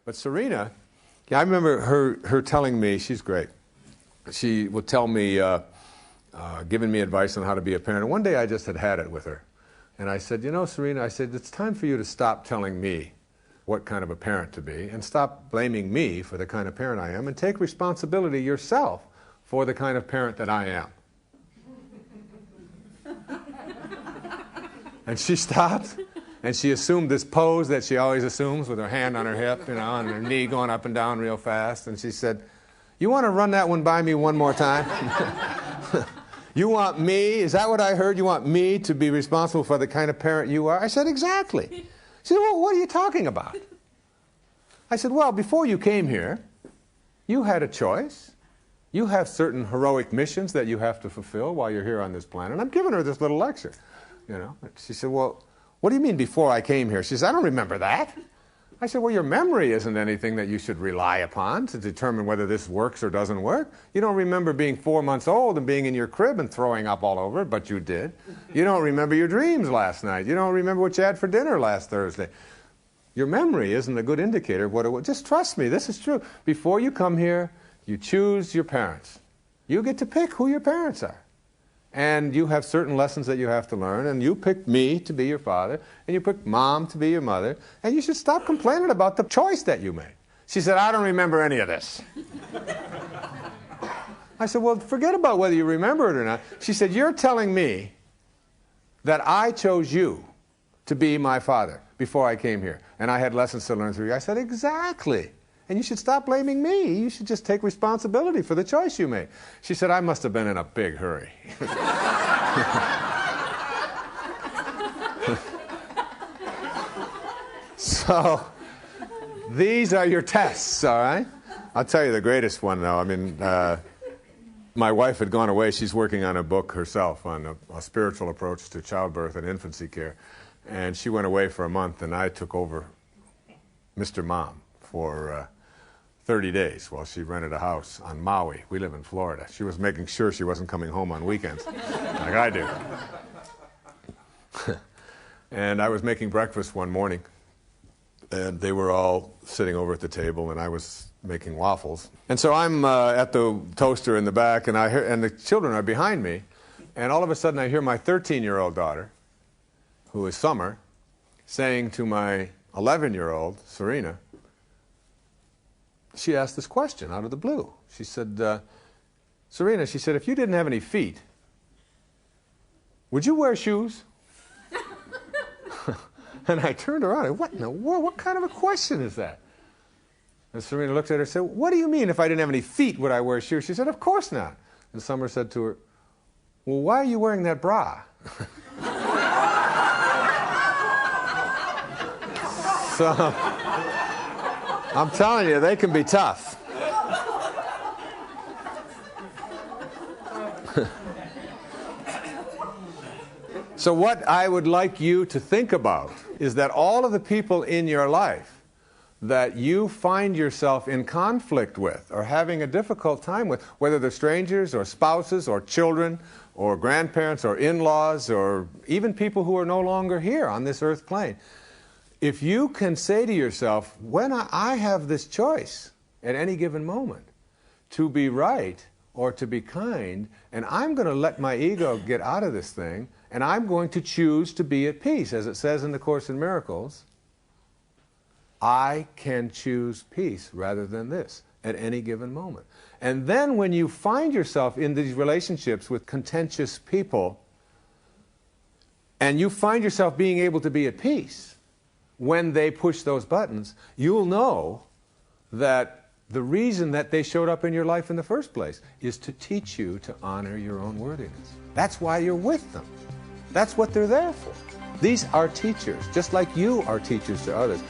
But Serena, yeah, I remember her telling me, she's great. She would tell me, giving me advice on how to be a parent. And one day I just had it with her. And I said, you know, Serena, I said, it's time for you to stop telling me what kind of a parent to be and stop blaming me for the kind of parent I am and take responsibility yourself for the kind of parent that I am. And she stopped, and she assumed this pose that she always assumes with her hand on her hip, you know, and her knee going up and down real fast. And she said, you want to run that one by me one more time? You want me, is that what I heard? You want me to be responsible for the kind of parent you are? I said, exactly. She said, well, what are you talking about? I said, well, before you came here, you had a choice. You have certain heroic missions that you have to fulfill while you're here on this planet. And I'm giving her this little lecture. You know, she said, well, what do you mean before I came here? She said, I don't remember that. I said, well, your memory isn't anything that you should rely upon to determine whether this works or doesn't work. You don't remember being 4 months old and being in your crib and throwing up all over it, but you did. You don't remember your dreams last night. You don't remember what you had for dinner last Thursday. Your memory isn't a good indicator of what it was. Just trust me, this is true. Before you come here, you choose your parents. You get to pick who your parents are. And you have certain lessons that you have to learn, and you picked me to be your father, and you picked Mom to be your mother, and you should stop complaining about the choice that you made. She said, I don't remember any of this. I said, well, forget about whether you remember it or not. She said, you're telling me that I chose you to be my father before I came here, and I had lessons to learn through you. I said, exactly. And you should stop blaming me. You should just take responsibility for the choice you made. She said, I must have been in a big hurry. So, these are your tests, all right? I'll tell you the greatest one, though. I mean, my wife had gone away. She's working on a book herself on a spiritual approach to childbirth and infancy care. And she went away for a month, and I took over Mr. Mom for 30 days while she rented a house on Maui. We live in Florida. She was making sure she wasn't coming home on weekends, like I do. And I was making breakfast one morning, and they were all sitting over at the table, and I was making waffles. And so I'm at the toaster in the back, and the children are behind me, and all of a sudden I hear my 13-year-old daughter, who is Summer, saying to my 11-year-old, Serena, she asked this question out of the blue. She said, Serena, she said, if you didn't have any feet, would you wear shoes? And I turned around and what in the world, what kind of a question is that? And Serena looked at her and said, what do you mean if I didn't have any feet would I wear shoes? She said, of course not. And Summer said to her, well, why are you wearing that bra? So, I'm telling you, they can be tough. So what I would like you to think about is that all of the people in your life that you find yourself in conflict with or having a difficult time with, whether they're strangers or spouses or children or grandparents or in-laws or even people who are no longer here on this earth plane, if you can say to yourself, when I have this choice at any given moment to be right or to be kind, and I'm going to let my ego get out of this thing, and I'm going to choose to be at peace, as it says in the Course in Miracles, I can choose peace rather than this at any given moment. And then when you find yourself in these relationships with contentious people, and you find yourself being able to be at peace, when they push those buttons, you'll know that the reason that they showed up in your life in the first place is to teach you to honor your own worthiness. That's why you're with them. That's what they're there for. These are teachers, just like you are teachers to others.